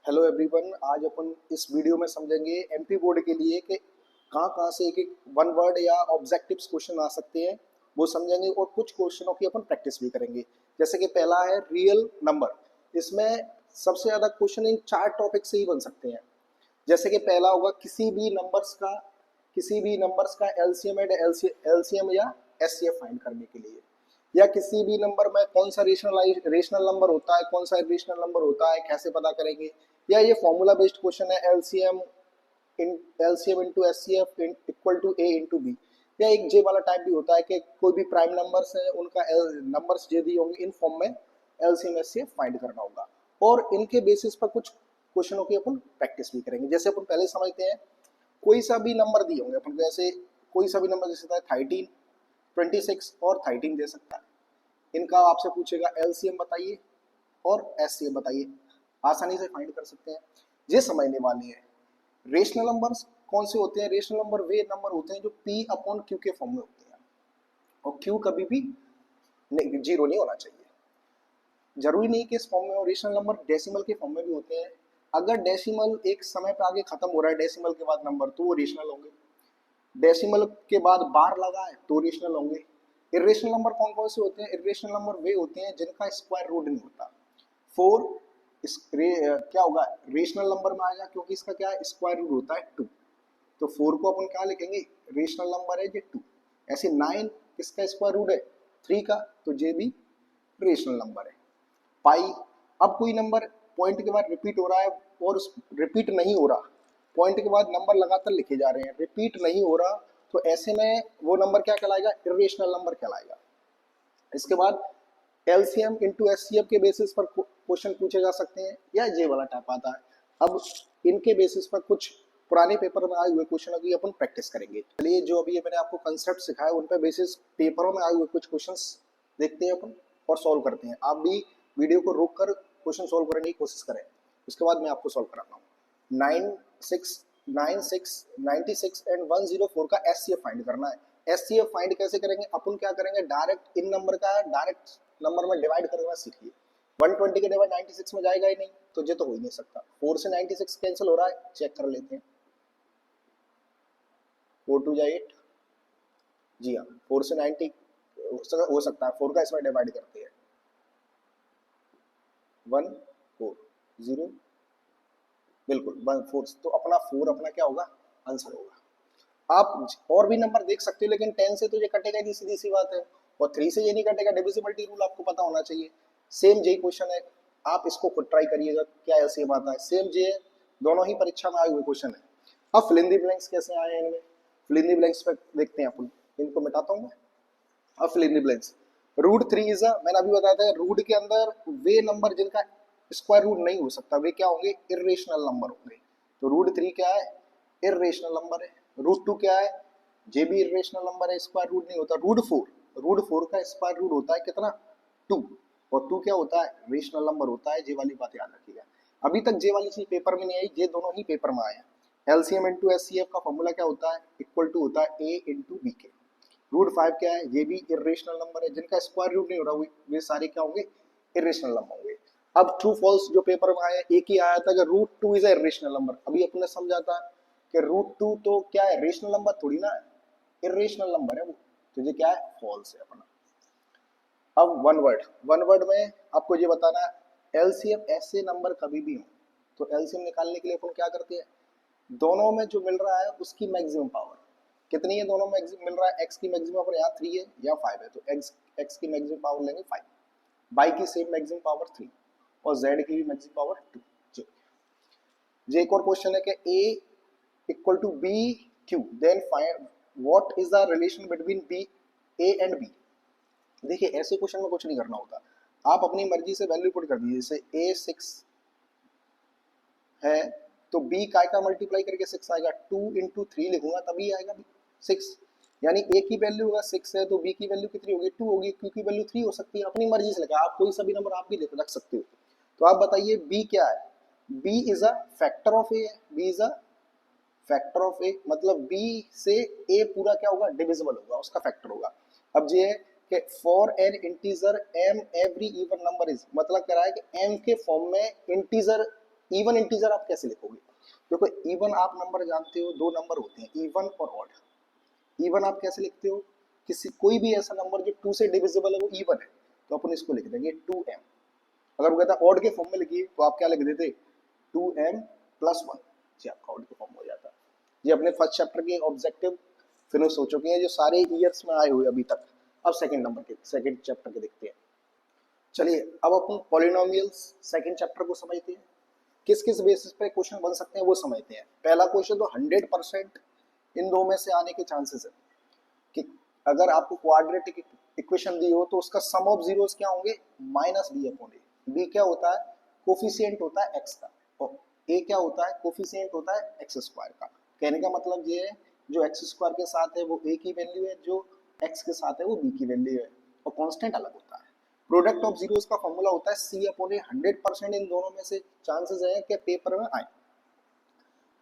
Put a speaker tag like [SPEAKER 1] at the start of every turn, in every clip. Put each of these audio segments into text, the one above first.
[SPEAKER 1] Hello everyone, आज अपन इस video में समझेंगे एमपी बोर्ड के लिए कि कहाँ कहाँ से एक एक वन वर्ड या ऑब्जेक्टिव्स क्वेश्चन आ सकते हैं, वो समझेंगे और कुछ क्वेश्चनों की अपन प्रैक्टिस भी करेंगे। जैसे कि पहला है रियल नंबर। इसमें सबसे ज़्यादा क्वेश्चन इन चार टॉपिक से ही बन सकते हैं। जैसे कि पहला होगा किसी भी नंबर्स का एलसीएम एंड एलसीएम या एचसीएफ फाइंड करने के लिए, या किसी भी नंबर में कौन सा रेशनल नंबर होता है, कौन सा इरेशनल नंबर होता है, कैसे पता करेंगे। या ये फॉर्मूला बेस्ड क्वेश्चन है, LCM into HCF equal to A into B. या एक जे वाला टाइप भी होता है कि कोई भी प्राइम नंबर्स है उनका नंबर्स जे दिए होंगे इन फॉर्म में एलसीएम एचसीएफ फाइंड करना होगा। और इनके बेसिस पर कुछ क्वेश्चनों की अपन प्रैक्टिस भी करेंगे। जैसे अपन पहले समझते हैं, कोई सा भी नंबर दिए होंगे अपन को, जैसे कोई सा भी नंबर जैसे 13, 26 और 13 दे सकता है। इनका आपसे पूछेगा एलसीएम बताइए और एचसीएफ बताइए, आसानी से फाइंड कर सकते हैं। ये समझने वाले हैं रेशनल नंबर्स कौन से होते हैं। रेशनल नंबर वे नंबर होते हैं जो पी अपॉन क्यू के फॉर्म में होते हैं, और क्यू कभी भी जीरो नहीं होना चाहिए। जरूरी नहीं कि इस फॉर्म में हो। रेशनल नंबर डेसिमल के फॉर्म में भी होते हैं। अगर डेसिमल एक समय पे आगे खत्म हो रहा है डेसिमल के बाद नंबर, तो वो रेशनल होंगे। डेसिमल के बाद बार लगा है तो रेशनल होंगे। इरेशनल नंबर कौन कौन से होते हैं? इरेशनल नंबर वे होते हैं जिनका स्क्वायर रूट नहीं होता। फोर क्या होगा, रेशनल नंबर में आएगा क्योंकि इसका क्या है, स्क्वायर रूट होता है 2। तो 4 को अपन क्या लिखेंगे, रेशनल नंबर है ये 2। ऐसे 9 किसका स्क्वायर रूट है, 3 का, तो ये भी रेशनल नंबर है। पाई, अब कोई नंबर पॉइंट के बाद रिपीट हो रहा है और रिपीट नहीं हो रहा, पॉइंट के बाद नंबर लगातार लिखे जा रहे हैं, रिपीट नहीं हो रहा, तो ऐसे में वो नंबर क्या कहलाएगा, इरेशनल नंबर कहलाएगा। इसके बाद एलसीएम इंटू एचसीएफ के बेसिस पर क्वेश्चन पूछे जा सकते हैं, या ये वाला टाइप आता है। अब इनके बेसिस पर कुछ पुराने पेपर में आए हुए क्वेश्चनों की अपन प्रैक्टिस करेंगे। चलिए, जो अभी मैंने आपको कंसेप्ट सिखाया उन पे बेसिस पेपरों में आए हुए कुछ क्वेश्चंस देखते हैं अपन और सॉल्व करते हैं। आप भी वीडियो को रोक कर क्वेश्चन सॉल्व करने की कोशिश करें, उसके बाद मैं आपको सॉल्व कराता हूँ। 96 एंड 104 का एचसीएफ फाइंड करना है। एचसीएफ फाइंड कैसे करेंगे, अपन क्या करेंगे, डायरेक्ट इन नंबर का डायरेक्ट नंबर में डिवाइड करना सीखिए। 120 के डिवाइड 96 में जाएगा ही नहीं, तो ये तो हो ही नहीं सकता। 4 से 96 कैंसिल हो रहा है, चेक कर लेते हैं। 4 2 जा 8, जी हाँ, 4 से 90 हो सकता है, 4 का इसमें डिवाइड करते हैं 1 4 0, बिल्कुल 1 4, तो अपना 4 अपना क्या होगा, आंसर होगा। आप और भी नंबर देख सकते हो, लेकिन 10 से तो ये कटेगा नहीं, सीधी सी बात है। और 3 से ये नहीं कटेगा, डिविजिबिलिटी रूल आपको पता होना चाहिए। सेम यही क्वेश्चन है, आप इसको खुद ट्राई करिएगा क्या ऐसे आता है। सेम ये दोनों ही परीक्षा में आए हुए क्वेश्चन है। अब फिल इन द ब्लैंक्स कैसे आए हैं इनमें, फिल इन द ब्लैंक्स पे देखते हैं अपन। इनको मिटाता हूँ मैं। अब fill in the blanks, root 3 is मैंने अभी बताया था, रूट के अंदर वे नंबर जिनका स्क्वायर रूट नहीं हो सकता वे क्या होंगे, इरेशनल नंबर होंगे। तो रूट 3 क्या है, इरेशनल नंबर है। रूट 2 क्या है, जे भी इरेशनल नंबर है, स्क्वायर रूट नहीं होता। रूट 4 का स्क्वायर रूट होता है कितना, 2। और 2 क्या होता है, रेशनल नंबर होता है। जे वाली बात याद रखिएगा। अभी तक जे वाली चीज पेपर में नहीं आई, ये दोनों ही पेपर में आए हैं। एलसीएम इंटू एचसीएफ का फॉर्मूला क्या होता है, इक्वल टू होता है ए इंटू बी के। रूट 5 क्या है, ये भी इरेशनल नंबर है, जिनका स्क्वायर रूट नहीं हो रहा वे सारे क्या होंगे, इरेशनल नंबर होंगे। अब ट्रू फॉल्स जो पेपर में आया, एक ही आया था कि रूट 2 इज इरेशनल नंबर। अभी अपने समझा था कि रूट 2 तो क्या है, रेशनल नंबर थोड़ी ना है, इरेशनल नंबर है वो। तो ये क्या है, फॉल्स है अपना। अब वन वर्ड में आपको ये बताना है, एलसीएम ऐसे नंबर कभी भी हो तो एलसीएम निकालने के लिए अपन क्या करते हैं, दोनों में जो मिल रहा है उसकी मैक्सिमम पावर कितनी है, दोनों में मिल रहा है एक्स की मैक्सिमम पावर यहाँ 3 है या 5 है, तो एक्स की मैक्सिमम पावर लेंगे 5, बाई की सेम मैक्सिमम पावर 3, और जेड की भी मैक्सिमम पावर 2। जी, एक और क्वेश्चन है कि A equal to B Q, then find what is the relation between B A and B. देखिए, ऐसे क्वेश्चन में कुछ नहीं करना होता, आप अपनी मर्जी से वैल्यू पुट कर दीजिए। जैसे ए 6 है तो बी काय का मल्टीप्लाई करके 6 आएगा, 2 इंटू 3 लिखूंगा तभी आएगा 6। यानी ए की वैल्यू होगा 6 है तो बी की वैल्यू कितनी होगी, 2 होगी, क्योंकि वैल्यू 3 हो सकती है। अपनी मर्जी से लगा, आप कोई सा भी नंबर आप भी रख सकते हो। तो आप बताइए बी क्या है, B is a factor of A, B is a factor of A, मतलब बी से ए पूरा क्या होगा, डिविजिबल होगा, उसका फैक्टर होगा। अब ये है कि for N integer M every even number is, मतलब कह रहा है कि एम के फॉर्म में इंटीजर इवन इंटीजर आप कैसे लिखोगे? देखो इवन आप नंबर जानते हो, दो नंबर होते हैं, इवन और ऑड। इवन आप कैसे लिखते हो? किसी कोई भी ऐसा नंबर जो 2 से डिविजिबल है वो इवन है, तो अपन इसको लिख देंगे 2m। अगर वो कहता ऑड के फॉर्म में लिखिए तो आप क्या लिख देते? 2m plus 1। जी आपका ऑड के फॉर्म हो जाता है। ये अपने फर्स्ट चैप्टर के ऑब्जेक्टिव फिनिश हो चुके हैं जो सारे ईयर्स में आए हुए अभी तक। अब सेकंड चैप्टर के देखते हैं। चलिए अब अपन पॉलिनोमियल्स सेकंड चैप्टर को समझते हैं। किस किस बेसिस पे क्वेश्चन बन सकते हैं वो समझते हैं। पहला क्वेश्चन तो 100% इन दो में से आने के चांसेस है कि अगर आपको क्वाड्रेटिक इक्वेशन दी हो तो उसका सम ऑफ जीरोस क्या होंगे? माइनस बी अपॉन ए। बी क्या होता है? कोफिशिएंट होता है एक्स का, और ए क्या होता है? कोफिशिएंट होता है एक्स स्क्वायर का। कहने का मतलब ये है जो एक्स स्क्वायर के साथ है वो ए की वैल्यू है, जो एक्स के साथ है वो बी की वैल्यू है, और कांस्टेंट अलग होता है। प्रोडक्ट ऑफ जीरोस का फॉर्मूला होता है सी अपॉन ए। 100% इन दोनों में से चांसेस है कि पेपर में आए।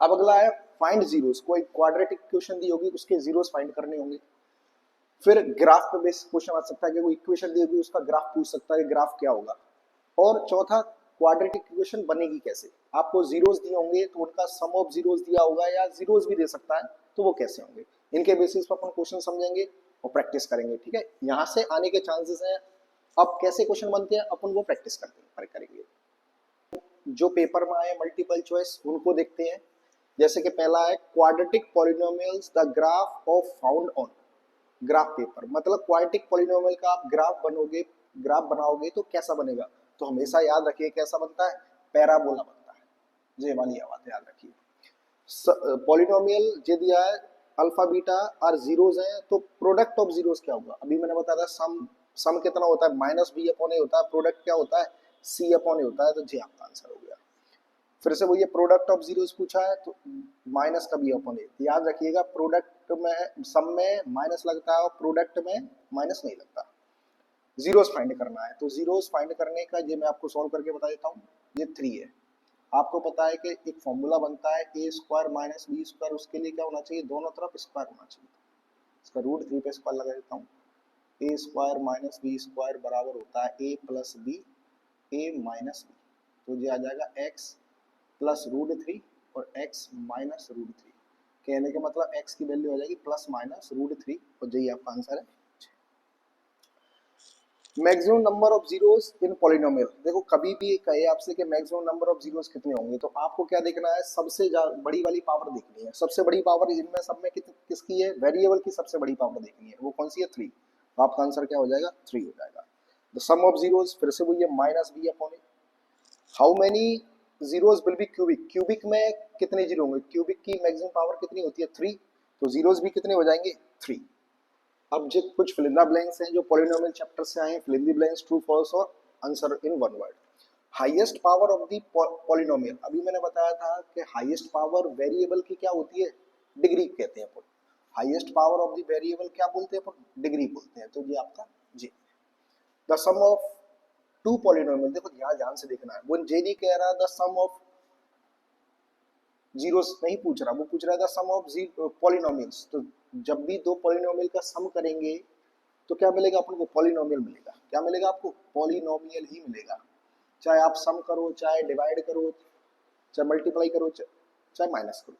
[SPEAKER 1] अब अगला है फाइंड जीरोस। कोई क्वाड्रेटिक इक्वेशन दी होगी उसके जीरोस फाइंड करने होंगे। फिर ग्राफ पे बेस क्वेश्चन आ सकता है कि कोई इक्वेशन दी होगी उसका ग्राफ पूछ सकता है, ग्राफ क्या होगा। और चौथा क्वाड्रेटिक इक्वेशन बनेगी कैसे? आपको जीरोस दिए होंगे तो उनका सम ऑफ जीरोस दिया होगा, या जीरोस भी दे सकता है तो वो कैसे होंगे। इनके बेसिस पर अपन क्वेश्चन समझेंगे और प्रैक्टिस करेंगे। ठीक है, यहाँ से आने के चांसेस हैं। अब कैसे क्वेश्चन बनते हैं अपन वो प्रैक्टिस करेंगे। जो पेपर में आए मल्टीपल चॉइस उनको देखते हैं। जैसे कि पहला है quadratic polynomials the graph of found on graph paper. मतलब क्वाड्रेटिक पॉलिनोमियल का आप ग्राफ बनाओगे तो कैसा बनेगा? तो हमेशा याद रखिए कैसा बनता है? पैराबोला बनता है। ये वाली बात याद रखिए। पॉलिनोमियल जे दिया है अल्फा बीटा और जीरोस हैं, तो प्रोडक्ट ऑफ जीरोस क्या होगा? अभी मैंने बताया था सम कितना होता है? माइनस बी अपॉन ए होता है। प्रोडक्ट क्या होता है? सी अपॉन ए होता है। तो जी आपका आंसर हो गया। फिर से वो ये प्रोडक्ट ऑफ जीरोस पूछा है तो माइनस का बी अपॉन ए। याद रखिएगा प्रोडक्ट में सम में माइनस लगता है और प्रोडक्ट में माइनस नहीं लगता। जीरोस फाइंड करना है तो जीरोस फाइंड करने का ये मैं आपको सॉल्व करके बता देता हूँ। ये 3 है। आपको पता है कि एक फॉर्मूला बनता है ए स्क्वायर माइनस बी स्क्वायर। उसके लिए क्या होना चाहिए? दोनों तरफ स्क्वायर होना चाहिए। इसका रूट 3 पे स्क्वायर लगा देता हूँ। ए स्क्वायर माइनस बी स्क्वायर बराबर होता है ए प्लस बी, ए माइनस बी। तो ये आ जाएगा एक्स प्लस रूट 3 और x माइनस रूट 3। कहने का मतलब x की वैल्यू हो जाएगी प्लस माइनस रूट 3, और यही आपका आंसर है। Maximum number of zeros in polynomial. देखो कभी भी कहे आपसे कि मैक्सिमम नंबर ऑफ जीरोस कितने होंगे, तो आपको क्या देखना है? सबसे बड़ी वाली पावर देखनी है। सबसे बड़ी पावर इनमें सब में किसकी है? वेरिएबल की सबसे बड़ी पावर देखनी है। वो कौन सी है? 3। तो आपका आंसर क्या हो जाएगा? 3 हो जाएगा। द सम ऑफ जीरोस फिर से वो ये minus B upon A. How many zeros will be cubic. Cubic में कितने जीरो होंगे? क्यूबिक की मैक्सिमम पावर कितनी होती है? 3। तो जीरोस भी कितने हो जाएंगे? 3। अब जो कुछ फिल इन द ब्लैंक्स हैं जो पॉलिनोमियल चैप्टर से आए हैं, fill in the blanks true false और answer in one word. Highest power of the polynomial. अभी मैंने बताया था कि हाईएस्ट पावर वेरिएबल की क्या होती है? डिग्री कहते हैं अपन। Highest power of the variable क्या बोलते हैं अपन? डिग्री बोलते हैं। तो ये आपका जी। The sum of two polynomial. देखो यहाँ ध्यान से देखना है, वो जे नहीं कह रहा द सम ऑफ जीरोस नहीं पूछ रहा, वो पूछ रहा था सम ऑफ पॉलिनोमियल्स। तो जब भी दो पॉलिनोमियल का सम करेंगे तो क्या मिलेगा अपन को? पॉलिनोमियल मिलेगा। क्या मिलेगा आपको? पॉलिनोमियल ही मिलेगा। चाहे आप सम करो, चाहे डिवाइड करो, चाहे मल्टीप्लाई करो, चाहे माइनस करो।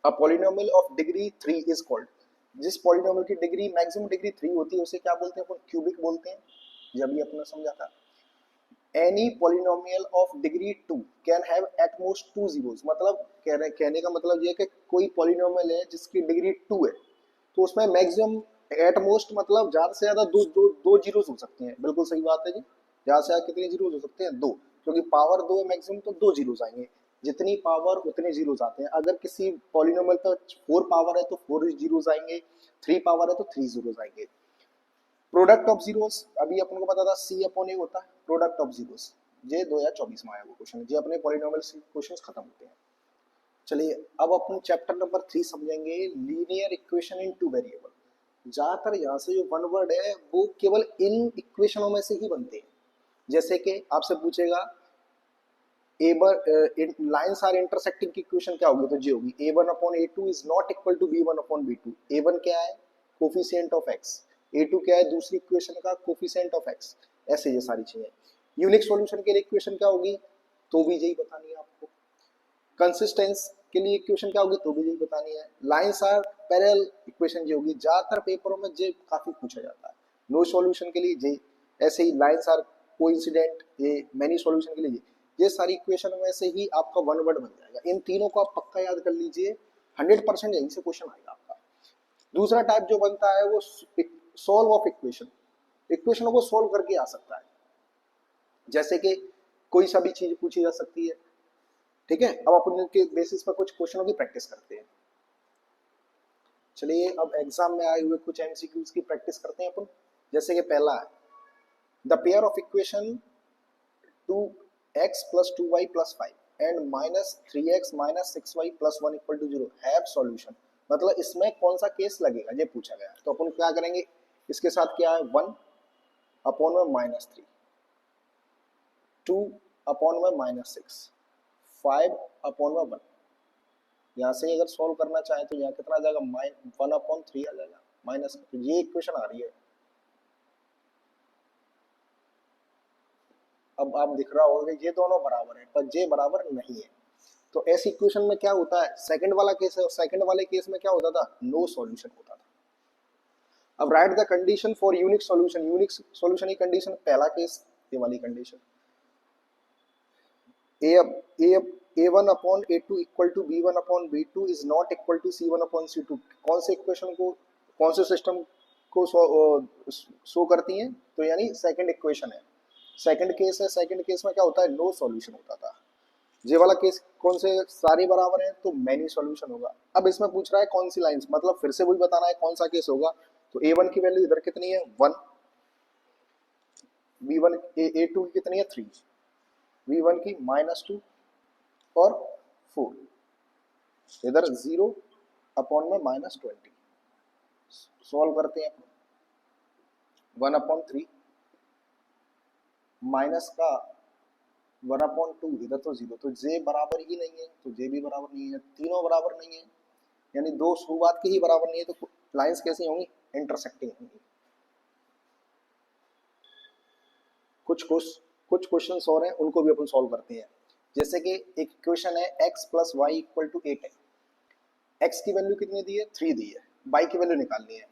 [SPEAKER 1] A polynomial of degree 3 is called. जिस पॉलिनोमियल की डिग्री मैक्सिमम डिग्री 3 होती है उसे क्या बोलते हैं अपन? क्यूबिक बोलते हैं। जब भी अपने समझा था। Any polynomial of degree 2 can have at most 2 zeros। मतलब कहने का मतलब ये है कि कोई पॉलिनोमियल है जिसकी डिग्री 2 है तो उसमें मैक्सिमम एट मोस्ट मतलब ज्यादा से ज्यादा दो जीरोस हो सकते हैं। बिल्कुल सही बात है जी। ज्यादा से ज्यादा कितने जीरोस हो सकते हैं? 2। क्योंकि पावर 2 है मैक्सिमम, तो 2 जीरोस आएंगे। जितनी पावर उतने जीरोस आते हैं। अगर किसी पॉलिनोमियल का 4 पावर है तो 4 जीरोस आएंगे, 3 पावर है तो 3 जीरोस आएंगे। प्रोडक्ट ऑफ जीरोस अभी अपन को पता था सी अपॉन ए होता है प्रोडक्ट ऑफ जीरोस। ये 2024 में आया वो क्वेश्चन। ये अपने पॉलिनोमियल से क्वेश्चंस खत्म होते हैं। चलिए अब अपन चैप्टर नंबर 3 समझेंगे, linear equation in two variable. ज्यादातर यहाँ से जो वन वर्ड है वो केवल इन इक्वेशनों में से ही बनते हैं। जैसे कि आपसे पूछेगा लाइन्स आर इंटरसेक्टिंग की इक्वेशन क्या होगी? तो ये होगी a1 upon a2 is not equal to b1 upon b2। a1 क्या है? Coefficient of x। a2 क्या है? दूसरी इक्वेशन का कोफिशिएंट ऑफ x। ऐसे ये सारी चीजें। यूनिक सॉल्यूशन के लिए इक्वेशन क्या होगी? तो भी यही बतानी है आपको। कंसिस्टेंस के लिए इक्वेशन क्या होगी, तो भी यही बतानी है। लाइंस आर पैरेलल इक्वेशन जो होगी, ज्यादातर पेपरों में ये काफी पूछा जाता है। नो सॉल्यूशन के लिए ये, ऐसे ही लाइंस आर कोइंसिडेंट, ये मैनी सॉल्यूशन के लिए ये सारी इक्वेशन में से ही आपका वन वर्ड बन जाएगा। इन तीनों को आप पक्का याद कर लीजिए, 100% यहीं से क्वेश्चन आएगा आपका। दूसरा टाइप जो बनता है वो सॉल्व ऑफ इक्वेशन, इक्वेशनों को सॉल्व करके आ सकता है। जैसे कि कोई सा भी चीज पूछी जा सकती है, ठीक है। अब अपन के बेसिस पर कुछ क्वेश्चनों की प्रैक्टिस करते हैं। चलिए अब एग्जाम में आए हुए कुछ एमसीक्यूज की प्रैक्टिस करते हैं अपन। जैसे कि पहला है, the pair of equation 2x + 2y + 5 and -3x - 6y + 1 = 0 have solution. मतलब इसमें कौन सा केस लगेगा ये पूछा गया है। तो अपन क्या करेंगे, इसके साथ क्या है 1/-3, 2/-6, 5/1। यहाँ से अगर सॉल्व करना चाहे तो यहाँ कितना आ जाएगा, 1/3 आ जाएगा माइनस। तो ये इक्वेशन आ रही है। अब आप दिख रहा होगा ये दोनों बराबर है, पर ये बराबर नहीं है। तो ऐसी इक्वेशन में क्या होता है, सेकंड वाला केस है, और सेकंड वाले केस में क्या होता था, नो सॉल्यूशन होता था। अब write the condition for unique solution, unique solution की कंडीशन, पहला केस ये वाली condition, a1/a2 = b1/b2 is not equal to c1/c2। कौन से इक्वेशन को, कौन से सिस्टम को शो करती हैं, तो यानी सेकंड इक्वेशन है, सेकंड केस है। सेकंड केस में क्या होता है, नो सॉल्यूशन होता था। ये वाला केस कौन से, सारे बराबर हैं तो मैनी सॉल्यूशन होगा। अब इसमें पूछ रहा है कौन सी लाइंस, मतलब फिर से वही बताना है कौन सा केस होगा। तो a1 की वैल्यू इधर कितनी है 1, b1 a2 की कितनी है 3, v1 की -2 और 4, इधर 0/-20। सॉल्व करते हैं, 1/3 माइनस का 1/2, इधर तो 0, तो जे बराबर ही नहीं है, तो जे भी बराबर नहीं है, तीनों बराबर नहीं है, यानी दो शुरुआत की ही बराबर नहीं है। तो लाइंस कैसी होंगी, इंटरसेक्टिंग होंगी। कुछ क्वेश्चंस और हैं, उनको भी अपन सॉल्व करते हैं। जैसे कि एक इक्वेशन है x + y = 8 है। x की वैल्यू कितनी दी है, 3 दी है, y की वैल्यू निकालनी है।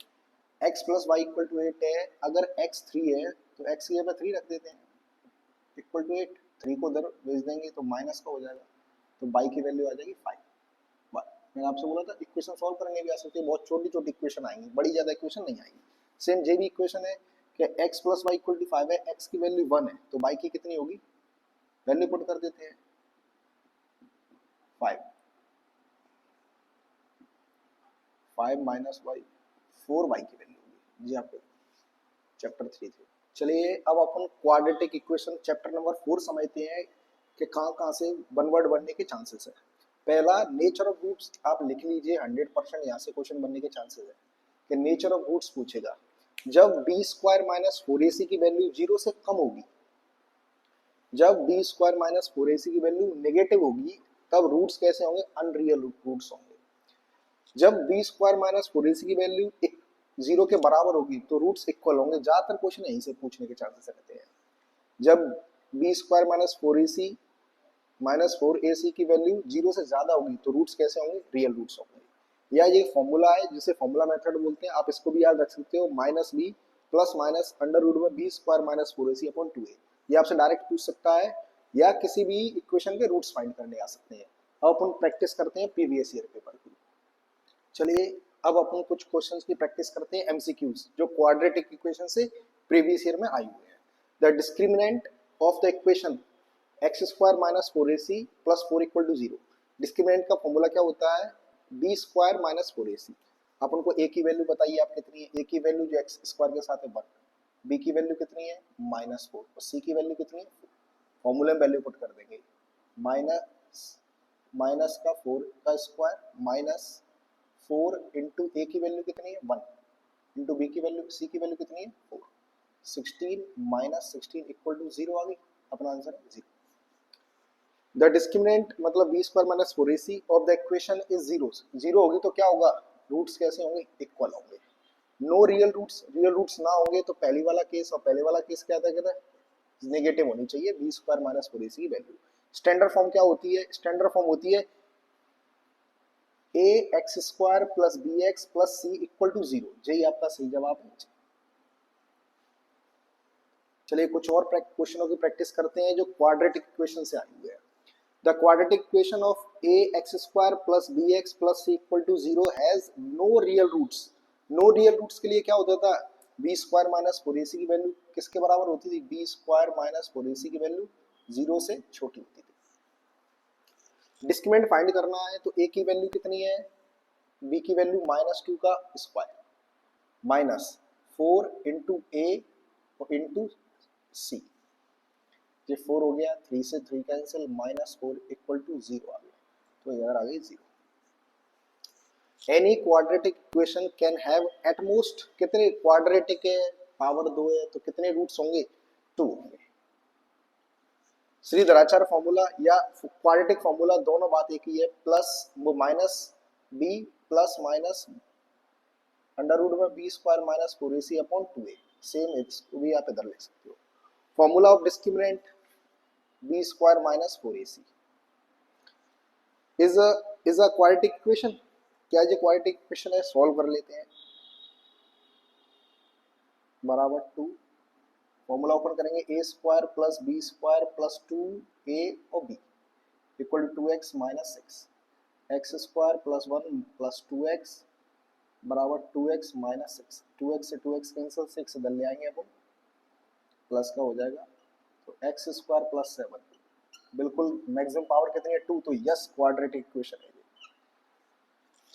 [SPEAKER 1] x + y = 8 है, अगर x 3 है तो x की जगह 3 रख देते हैं, इक्वल टू 8, 3 को उधर भेज देंगे तो माइनस का हो जाएगा, तो y की वैल्यू आ जाएगी 5। मैंने आपसे बोला था इक्वेशन सॉल्व करने भी आ सकती है, बहुत छोटी छोटी इक्वेशन आएंगी, बड़ी ज्यादा इक्वेशन नहीं आएगी। सेम ये भी इक्वेशन है कि x + y = 5 है, x की वैल्यू 1 है, तो y की कितनी होगी, वैल्यू पुट कर देते हैं 5, 5 - y 4y की वैल्यू होगी जी आपके चैप्टर 3 थे। चलिए अब अपन क्वाड्रेटिक इक्वेशन चैप्टर नंबर 4 समझते हैं कि कहाँ से वन वर्ड बनने के चांसेस है। पहला नेचर ऑफ रूट्स आप लिख लीजिए, 100% यहाँ से क्वेश्चन बनने के चांसेस है कि नेचर ऑफ रूट्स पूछेगा। जब b² - 4ac की वैल्यू 0 से कम होगी, जब b² - 4ac की वैल्यू नेगेटिव होगी, तब रूट्स कैसे होंगे, अनरियल रूट्स होंगे। जब b² - 4ac की वैल्यू 0 के बराबर होगी तो रूट्स इक्वल होंगे। ज्यादातर क्वेश्चन यहीं से पूछने के चांसेस रहते हैं। जब b² - 4ac -4ac की वैल्यू 0 से ज्यादा होगी तो रूट्स कैसे होंगे, रियल रूट्स होंगे। या ये फॉर्मूला है जिसे फॉर्मूला मेथड बोलते हैं, आप इसको भी याद रख सकते हो, -b + अंडर रूट में b² - 4ac/2a। ये आपसे डायरेक्ट पूछ सकता है, या किसी भी इक्वेशन के रूट्स फाइंड करने आ सकते हैं। अब अपन प्रैक्टिस करते हैं प्रीवियस ईयर पेपर की। चलिए अब अपन कुछ क्वेश्चंस की प्रैक्टिस करते हैं, एमसीक्यूज जो क्वाड्रेटिक इक्वेशन से प्रीवियस ईयर में आई हुई है। The discriminant of the equation x² - 4ac + 4 = 0। Discriminant का फॉर्मूला क्या होता है, b² - 4ac। अपन को a की वैल्यू बताइए आप कितनी है, a की वैल्यू जो x² के साथ है 1, b की वैल्यू कितनी है -4 और c की वैल्यू कितनी है, फॉर्मूले में वैल्यू पुट कर देंगे, माइनस का 4 का स्क्वायर -4 इंटू ए की वैल्यू कितनी है 1 इंटू बी की वैल्यू, सी की वैल्यू कितनी है 4, 16 - 16 = 0 आ गई, अपना आंसर है 0। द डिस्क्रिमिनेंट मतलब b² - 4ac of the equation is 0, 0 होगी तो क्या होगा, रूट्स कैसे होंगे, इक्वल होंगे। No real roots, real roots ना होंगे तो पहली वाला केस, और पहले वाला केस क्या था, कहता है नेगेटिव होनी चाहिए b² - 4ac की वैल्यू। स्टैंडर्ड फॉर्म क्या होती है? स्टैंडर्ड फॉर्म होती है A X square plus B X plus C equal to 0। यही आपका सही जवाब है। चलिए कुछ और क्वेश्चनों की प्रैक्टिस करते हैं जो क्वाड्रेटिक इक्वेशन से आई हुए हैं। The quadratic equation of A X square plus B X plus C equal to 0 has no real roots. No real roots के लिए क्या होता था? B square minus four A C की वैल्यू किसके बराबर होती थी? B square minus four A C की वैल्यू 0 से छोटी होती थी। डिस्क्रिमिनेंट फाइंड करना है तो ए की वैल्यू कितनी है? बी की वैल्यू -2 का स्क्वायर माइनस 4 इंटू ए इंटू सी। ये 4 हो गया, 3 से 3 कैंसिल, -4 इक्वल टू 0 आ गया, तो इधर आ गई 0। Any quadratic equation can have at most कितने? क्वाड्रेटिक है, पावर 2 है, तो कितने रूट्स होंगे? 2 होंगे। श्रीधराचार्य फॉर्मूला या क्वाड्रेटिक फॉर्मूला दोनों बात एक ही है, प्लस वो minus B plus minus under root में B square minus 4ac upon 2a। Same इसको भी आप इधर लिख सकते हो। Formula of discriminant B square minus 4ac is a quadratic equation. क्या ये क्वाड्रेटिक इक्वेशन है? सॉल्व कर लेते हैं। बराबर 2, फॉर्मूला ओपन करेंगे, A square plus B square plus 2a और b equal to 2x minus 6, X square plus 1 plus 2x बराबर 2x माइनस 6। 2x से 2x कैंसिल, 6 इधर ले आएंगे अपन, प्लस का हो जाएगा, तो एक्स स्क्वायर प्लस 7 बिल्कुल मैक्सिमम पावर कितनी है? 2। तो यस क्वाड्रेटिक इक्वेशन है।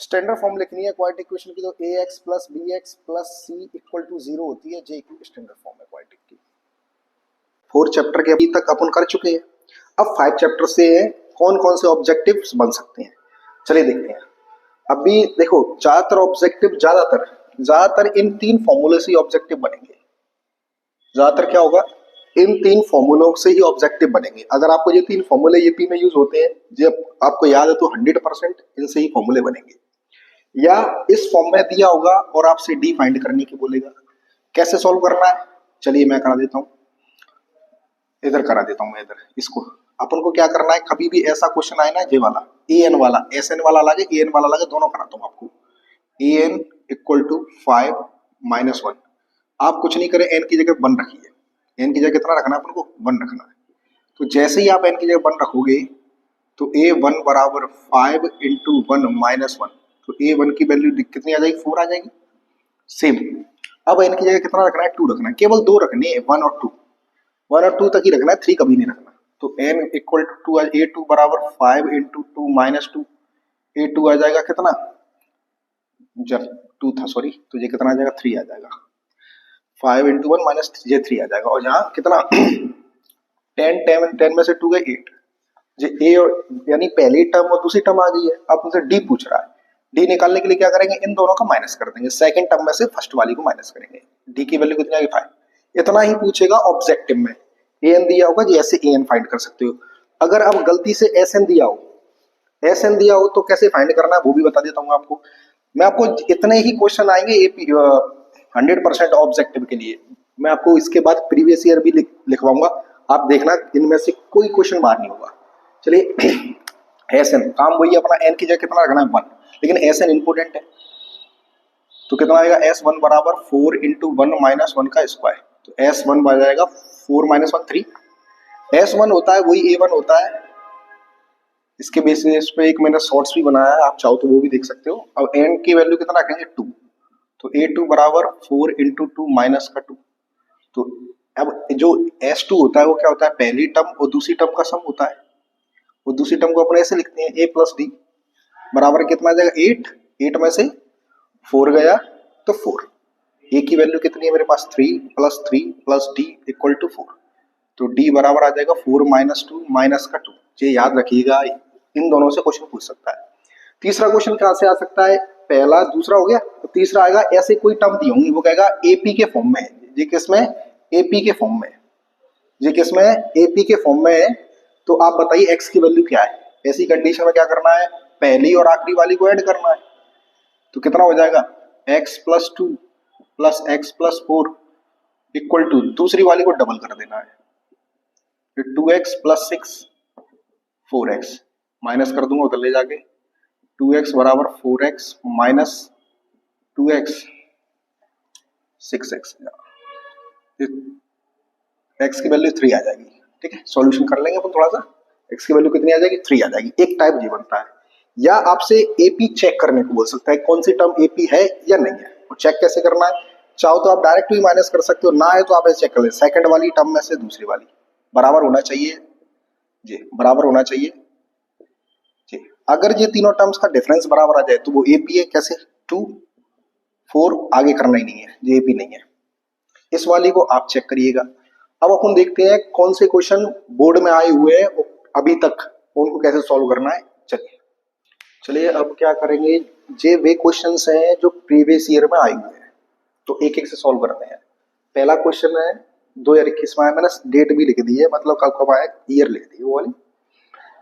[SPEAKER 1] स्टैंडर्ड फॉर्म लिखनी है क्वाड्रेटिक इक्वेशन की, तो A X plus B X plus C equal to 0 होती है। जे की स्टैंडर्ड फॉर्म है क्वाड्रेटिक की। 4 चैप्टर के अभी तक अपन कर चुके हैं। अब 5 चैप्टर से कौन कौन से ऑब्जेक्टिव्स बन सकते हैं, चलिए देखते हैं। अभी देखो ज्यादातर ऑब्जेक्टिव ज्यादातर इन 3 फॉर्मूले से ऑब्जेक्टिव बनेंगे। ज्यादातर क्या होगा? इन 3 फॉर्मूलों से ही ऑब्जेक्टिव बनेंगे। अगर आपको ये 3 फॉर्मूले यूपी में यूज होते हैं, जब आपको याद है, तो 100% इनसे ही फॉर्मूले बनेंगे। या इस फॉर्म में दिया होगा और आपसे डी फाइंड करने की बोलेगा। कैसे सॉल्व करना है? चलिए मैं करा देता हूं, इधर करा देता हूं मैं। इधर इसको अपन को क्या करना है, कभी भी ऐसा क्वेश्चन आए ना, जे वाला ए एन वाला एस एन वाला लगे, ए एन वाला लगे, दोनों कराता हूं आपको। A N equal to 5 minus 1। आप कुछ नहीं करें, एन की जगह 1 रखिए। एन की जगह कितना रखना है अपन को? 1 रखना है। तो जैसे ही आप एन की जगह 1 रखोगे, तो ए 1 बराबर 5 इंटू 1 माइनस 1, तो ए 1 की वैल्यू कितनी आ जाएगी? 4 आ जाएगी। सेम अब एन की जगह कितना रखना है? 2 रखना है। केवल 2 रखने हैं, 1 और 2, 1 और 2 तक ही रखना है, 3 कभी नहीं रखना। तो एन इक्वल टू 2, ए 2 बराबर 5 इंटू 2 माइनस 2, ए 2 आ जाएगा कितना? जब 2 था सॉरी, तो ये कितना आ जाएगा? 3 आ जाएगा। 5 इंटू 1 माइनस ये 3 आ जाएगा। और यहाँ कितना 10 में से 2 गए 8। ये ए यानी पहली टर्म और दूसरी टर्म आ गई है। अब मुझसे डी पूछ रहा है, डी निकालने के लिए क्या करेंगे? इन दोनों का माइनस कर देंगे। सेकंड टर्म में से फर्स्ट वाली को माइनस करेंगे। डी की वैल्यू कितनी आएगी? 5। इतना ही पूछेगा ऑब्जेक्टिव में। ए एन दिया होगा, जी ऐसे ए एन फाइंड कर सकते हो। अगर अब गलती से एस एन दिया हो, एस एन दिया हो, तो कैसे फाइंड करना है वो भी बता देता हूँ आपको। मैं आपको इतने ही क्वेश्चन आएंगे एपी 100% ऑब्जेक्टिव के लिए। मैं आपको इसके बाद प्रीवियस ईयर भी लिखवाऊंगा, आप देखना इनमें से कोई क्वेश्चन बाहर नहीं होगा। चलिए एस एन काम वही अपना, एन की जगह कितना रखना है? 1, लेकिन एस एन इंपोर्टेंट है। तो कितना आएगा? एस 1 बराबर 4 इंटू 1 माइनस 1 का स्क्वायर। तो एस 1 बन जाएगा 4 माइनस 1 3। एस 1 होता है वही ए 1 होता है। इसके बेसिस पे एक मैंने शॉर्ट्स भी बनाया है, आप चाहो तो वो भी देख सकते हो। अब एन की वैल्यू कितना रखेंगे? 2। तो ए 2 बराबर 4 इंटू 2 माइनस का 2। तो अब जो एस 2 होता है वो क्या होता है? पहली टर्म और दूसरी टर्म का सम होता है। वो दूसरी टर्म को अपन ऐसे लिखते हैं, ए प्लस डी बराबर कितना आ जाएगा? 8। 8 में से 4 गया तो 4। ए की वैल्यू कितनी है मेरे पास? 3 प्लस डी इक्वल टू 4। तो डी बराबर आ जाएगा 4 माइनस 2 माइनस का 2। ये याद रखिएगा, इन दोनों से क्वेश्चन पूछ सकता है। तीसरा क्वेश्चन कहां से आ सकता है? पहला दूसरा हो गया, तो तीसरा आएगा ऐसे कोई टर्म दी होंगी, वो कहेगा एपी के फॉर्म में है। ये किसमें? एपी के फॉर्म में। ये किसमें? एपी के फॉर्म में है। तो आप बताइए एक्स की वैल्यू क्या है? ऐसी कंडीशन में क्या करना है? पहली और आखिरी वाली को ऐड करना है। तो कितना हो जाएगा? X plus 2 plus X plus 4 equal to दूसरी वाली को डबल कर देना है, 2x प्लस 6 4x माइनस कर दूंगा उधर ले जाके, 2x बराबर 4x minus 2x 6x, x की वैल्यू 3 आ जाएगी। ठीक है, सॉल्यूशन कर लेंगे अपन थोड़ा सा। x की वैल्यू कितनी आ जाएगी? 3 आ जाएगी। एक टाइप ये बनता है, या आपसे एपी चेक करने को बोल सकता है कौन सी टर्म एपी है या नहीं है। और चेक कैसे करना है? चाहो तो आप डायरेक्ट भी माइनस कर सकते हो, ना है तो आप ऐसे चेक कर ले, सेकंड वाली टर्म में से दूसरी वाली बराबर होना चाहिए जी, बराबर होना चाहिए जी। अगर ये तीनों टर्म्स का डिफरेंस बराबर आ जाए तो वो एपी है। कैसे? 2 4 आगे करना ही नहीं है, ये एपी नहीं है। इस वाली को आप चेक करिएगा। अब अपन देखते हैं कौन से क्वेश्चन बोर्ड में आए हुए हैं अभी तक, उनको कैसे सॉल्व करना है। चलिए अब क्या करेंगे, ये वे क्वेश्चंस हैं जो प्रीवियस ईयर में आए हुए हैं, तो एक एक से सॉल्व करते हैं। पहला क्वेश्चन है 2021 में आया, मैंने डेट भी लिख दी है, मतलब कब कब आया ईयर लिख दी वो वाली।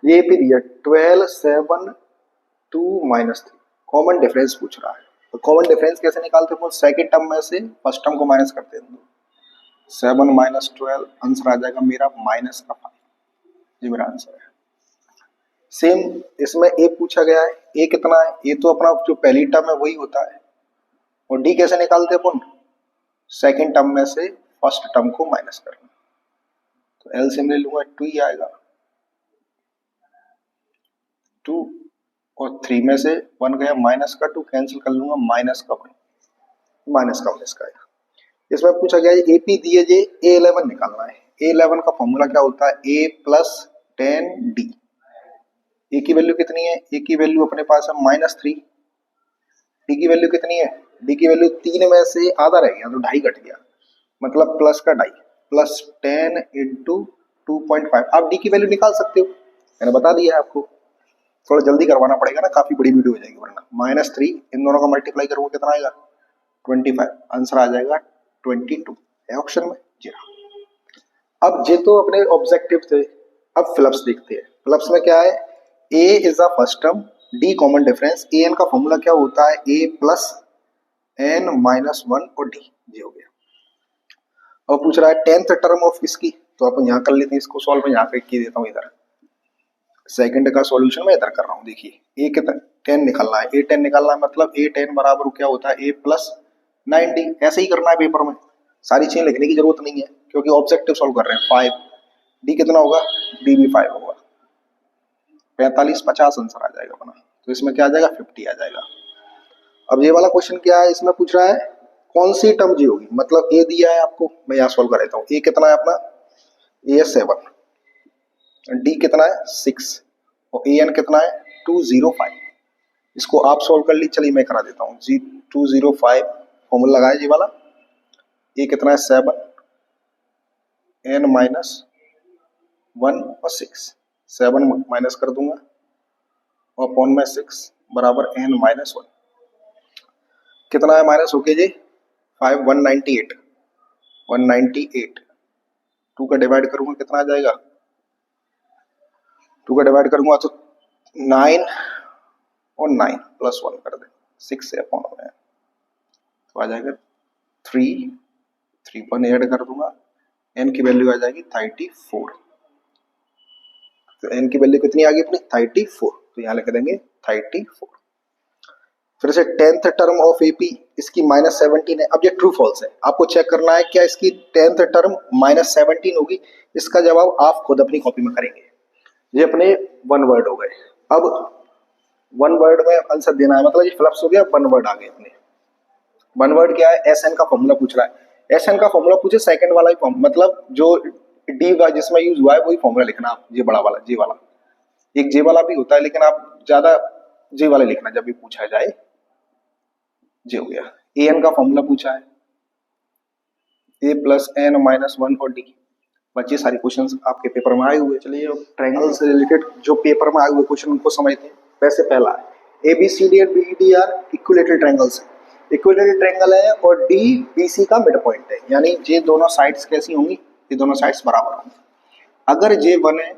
[SPEAKER 1] ये भी दिया 12 7 2 -3, कॉमन डिफरेंस पूछ रहा है। तो कॉमन डिफरेंस कैसे निकालते हैं? सेकंड टर्म में से फर्स्ट टर्म को माइनस करते हैं। 7 - 12 आंसर आ जाएगा मेरा -5। ये मेरा आंसर है। सेम इसमें ए पूछा गया है, ए कितना है? ए तो अपना जो पहली टर्म है वही होता है। और डी कैसे निकालते हैं अपन? सेकंड टर्म में से फर्स्ट टर्म को माइनस करना। तो एलसीएम ले लूंगा, 2 ही आएगा। 2 और 3 में से 1 गया, माइनस का 2 कैंसिल कर लूंगा, माइनस का 1 इसका आएगा। इसमें पूछा गया है एपी दिए जे A11 निकालना है। A11 का फॉर्मूला क्या होता है? A + 10D। ए की वैल्यू कितनी है? ए की वैल्यू अपने पास है -3। डी की वैल्यू कितनी है? डी की वैल्यू 3 में से आधा रह गया तो 2.5 घट गया, मतलब प्लस का 2.5 प्लस 10 × 2.5। आप डी की वैल्यू निकाल सकते हो, मैंने बता दिया है आपको। थोड़ा जल्दी करवाना पड़ेगा ना, काफी बड़ी वीडियो हो जाएगी वरना। -3 इन दोनों का मल्टीप्लाई करूंगा कितना आएगा? 25। आंसर आ जाएगा 22 है ऑप्शन में जी हाँ। अब ये तो अपने ऑब्जेक्टिव थे, अब फिलप्स देखते हैं। फिलप्स में क्या है? A is the first term, D common difference, A N का फॉर्मूला क्या होता है? A + n - 1 और D। ये हो गया। अब पूछ रहा है 10th टर्म ऑफ इसकी, तो अपन यहाँ कर लेते हैं इसको सॉल्व। में यहाँ पे की देता हूँ, इधर सेकंड का सॉल्यूशन मैं इधर कर रहा हूँ। देखिए A कितना 10 निकालना है, A10 निकालना है, मतलब A10 बराबर क्या होता है? A + 9D। ऐसे ही करना है पेपर में, सारी चीजें लिखने की जरूरत नहीं है क्योंकि ऑब्जेक्टिव सॉल्व कर रहे हैं। 5 D कितना होगा? D भी 5 होगा। 45 50 आंसर आ जाएगा अपना। तो इसमें क्या आ जाएगा? 50 आ जाएगा। अब ये वाला क्वेश्चन क्या है? इसमें पूछ रहा है कौन सी टर्म जी होगी, मतलब ए दिया है आपको, मैं यहाँ सॉल्व कर देता हूँ। ए कितना है अपना? ए 7, डी कितना है? 6 और ए एन कितना है? 205। इसको आप सॉल्व कर ली, चलिए मैं करा देता हूँ। जी 205 फॉर्मूला लगाए जी वाला। ए कितना है? 7, n - 1 और 6। 7 माइनस कर दूंगा और अपॉन में 6 बराबर n - 1। कितना है माइनस होके जी? 5 198 198। 2 का डिवाइड करूंगा कितना आ जाएगा? 2 का डिवाइड करूंगा तो 9 और 9 + 1 कर दे, 6 से अपॉन में तो आ जाएगा 3 3 1 ऐड कर दूंगा, n की वैल्यू आ जाएगी 34। तो n की वैल्यू कितनी आ गई अपनी? 34। तो यहाँ लिख देंगे 34। फिर से 10th टर्म ऑफ एपी, इसकी -17 है। अब ये ट्रू फॉल्स है, आपको चेक करना है क्या इसकी 10th टर्म -17 होगी। इसका जवाब आप खुद अपनी कॉपी में करेंगे। ये अपने 1 वर्ड हो गए। अब 1 वर्ड में आंसर देना है, मतलब ये फ्लप्स हो गया। 1 वर्ड आ गए अपने। 1 वर्ड क्या है? एस एन का फॉर्मूला पूछ रहा है। एस एन का फॉर्मूला पूछे सेकंड वाला ही फॉर्म, मतलब जो डी का जिसमें यूज हुआ है वही फॉर्मूला लिखना आप। ये बड़ा वाला जे वाला, एक जे वाला भी होता है लेकिन आप ज्यादा जे वाला लिखना जब भी पूछा जाए। जे हो गया। ए एन का फॉर्मूला पूछा है, ए + n - 1 और डी। बच्चे सारे क्वेश्चंस आपके पेपर में आए हुए। चलिए अब ट्रायंगल से रिलेटेड जो पेपर में आए हुए क्वेश्चन उनको समझते हैं। वैसे पहला है A B C D and B D are equilateral triangles है। इक्विलेटरल ट्रायंगल है और डी बी सी का मिड पॉइंट है, यानी ये दोनों साइड्स कैसी होंगी? ये दोनों साइड्स बराबर होंगी। अगर जे 1 है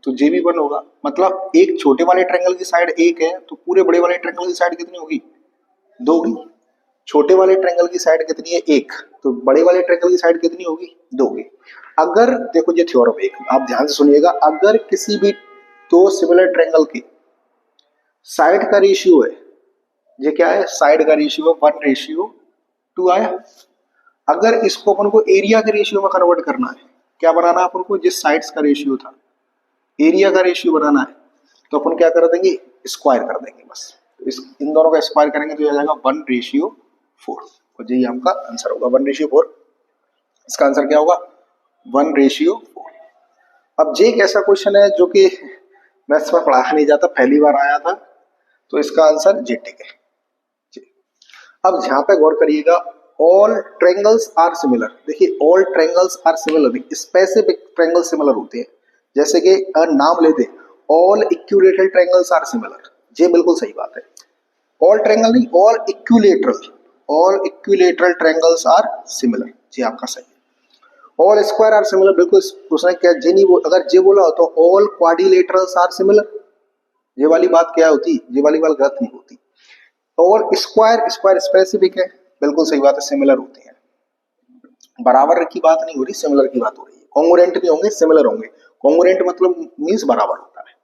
[SPEAKER 1] तो जे भी 1 होगा, मतलब एक छोटे वाले ट्रायंगल की साइड 1 है तो पूरे बड़े वाले ट्रायंगल की साइड कितनी होगी? 2 होगी। छोटे वाले ट्रायंगल की साइड कितनी है? 1, तो बड़े वाले ट्रायंगल की साइड कितनी होगी? 2 होगी। अगर देखो ये थ्योरम एक आप ध्यान से सुनिएगा, अगर किसी भी दो सिमिलर ट्रायंगल के साइड का रेशियो है, ये क्या है, साइड का रेशियो 1:2 आया। अगर इसको अपन को एरिया के रेशियो में कन्वर्ट करना है, क्या बनाना है अपन को, जिस साइड्स का रेशियो था एरिया का रेशियो बनाना है, तो अपन क्या कर देंगे, स्क्वायर कर देंगे बस। तो इन दोनों का स्क्वायर करेंगे तो आ जाएगा 1:4, और यही आपका आंसर होगा 1:4। इसका आंसर क्या होगा, 1:4। अब ये एक ऐसा क्वेश्चन है जो कि मैथ्स में पढ़ाया नहीं जाता, पहली बार आया था, तो इसका आंसर जे टिक है। अब यहाँ पे गौर करिएगा, ऑल ट्रायंगल्स आर सिमिलर। देखिए all triangles are similar, specific triangle similar होते हैं, जैसे कि नाम लेते all equilateral triangles are similar, ये बिल्कुल सही बात है। ऑल ट्रायंगल नहीं, all equilateral triangles are similar, ये आपका सही है। ऑल स्क्वायर आर सिमिलर, बिल्कुल उसने क्या जे नहीं अगर जे बोला हो तो ऑल क्वाड्रिलेटरल्स आर सिमिलर, ये वाली बात क्या होती, ये वाली बात गलत नहीं होती। और स्क्वायर स्पेसिफिक है, बिल्कुल सही बात है, सिमिलर होते हैं। बराबर की बात नहीं हो रही, सिमिलर की बात हो रही है। कॉन्ग्रुएंट नहीं होंगे, सिमिलर होंगे। कॉन्ग्रुएंट मतलब मींस बराबर होता है।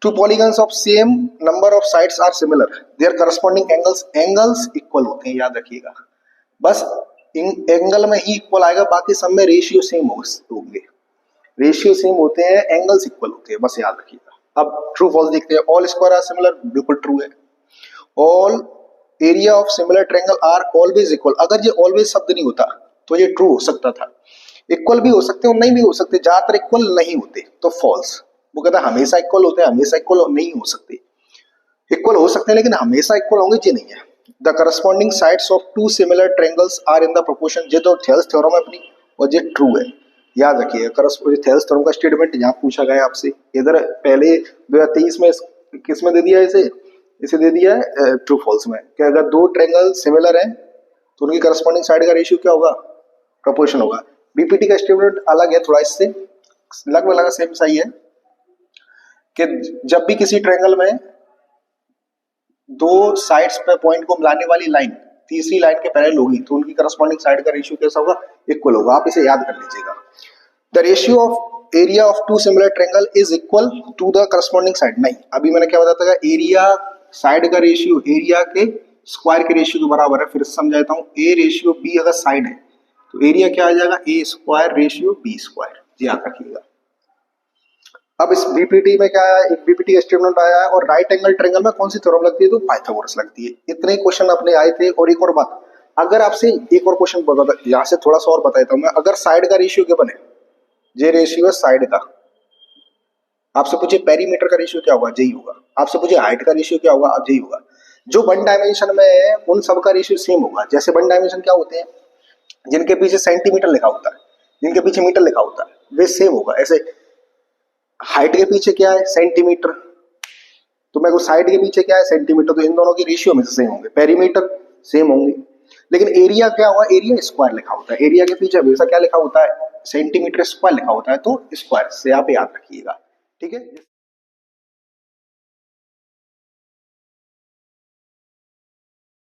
[SPEAKER 1] Two polygons of same number of sides are similar, their corresponding angles equal होते हैं, याद रखिएगा। बस एंगल में ही इक्वल आएगा, बाकी सब में रेशियो सेम होंगे, रेशियो सेम होते हैं, एंगल्स इक्वल होते हैं, बस याद रखिएगा। अब ट्रू फॉल्स देखते हैं। ऑल स्क्वायर आर सिमिलर, बिल्कुल ट्रू है। All area of similar triangle are always equal, अगर ये ऑलवेज शब्द नहीं होता तो ये ट्रू हो सकता था। इक्वल भी हो सकते और नहीं भी हो सकते, ज्यादातर इक्वल नहीं होते तो फॉल्स। वो कहता है हमेशा इक्वल होते हैं, हमेशा इक्वल नहीं हो सकते। इक्वल हो सकते हैं लेकिन हमेशा इक्वल होंगे, ये नहीं है। The corresponding sides of two similar triangles are in the proportion, ये तो थेल्स थ्योरम है अपनी, और ये ट्रू है, याद रखिएगा। थेल्स थ्योरम का स्टेटमेंट यहाँ पूछा गया आपसे, इधर पहले 2023 में किस में दे दिया, इसे दे दिया है ट्रू फॉल्स में, कि अगर दो ट्रायंगल सिमिलर हैं तो उनकी करस्पॉन्डिंग साइड का रेशियो क्या होगा, प्रोपोर्शन होगा। बीपीटी का स्टेटमेंट अलग है थोड़ा, इससे लगभग सेम सही है, कि जब भी किसी ट्रायंगल में दो साइड्स पे पॉइंट को मिलाने वाली लाइन तीसरी लाइन के पैरेलल होगी तो उनकी करस्पॉन्डिंग साइड का रेशियो कैसा होगा, इक्वल होगा। आप इसे याद कर लीजिएगा। The ratio of area of two similar triangle is equal to the corresponding side, नहीं, अभी मैंने क्या बताया था, एरिया साइड का रेशियो एरिया के स्क्वायर के रेशियो के बराबर है। फिर समझाता हूँ, ए रेशियो बी अगर साइड है तो एरिया क्या आ जाएगा, A square ratio B square, याद रखिएगा। अब इस बीपीटी में क्या आया, एक बीपीटी स्टेटमेंट आया है, और राइट एंगल ट्रायंगल में कौन सी थ्योरम लगती है, तो पाइथागोरस लगती है। इतने क्वेश्चन अपने आए थे। और एक और बात, अगर आपसे एक और क्वेश्चन बता, यहाँ से थोड़ा सा और बताता हूँ मैं, अगर साइड का रेशियो क्या बने, ये रेशियो है साइड का, आपसे पूछे पेरीमीटर का रेशियो क्या होगा, यही होगा। आपसे पूछे हाइट का रेशियो क्या होगा, अब यही होगा। जो वन डायमेंशन में है उन सब का रेशियो सेम होगा। जैसे वन डायमेंशन क्या होते हैं, जिनके पीछे सेंटीमीटर लिखा होता है, जिनके पीछे मीटर लिखा होता है, वे सेम होगा। ऐसे हाइट के पीछे क्या है, सेंटीमीटर, तो मैं को साइड के पीछे क्या है, सेंटीमीटर, तो इन दोनों की रेशियो में से सेम होंगे। पेरीमीटर सेम होंगे, लेकिन एरिया क्या होगा, एरिया स्क्वायर लिखा होता है। एरिया के पीछे हमेशा क्या लिखा होता है, सेंटीमीटर स्क्वायर लिखा होता है, तो स्क्वायर से आप याद रखिएगा, ठीक है।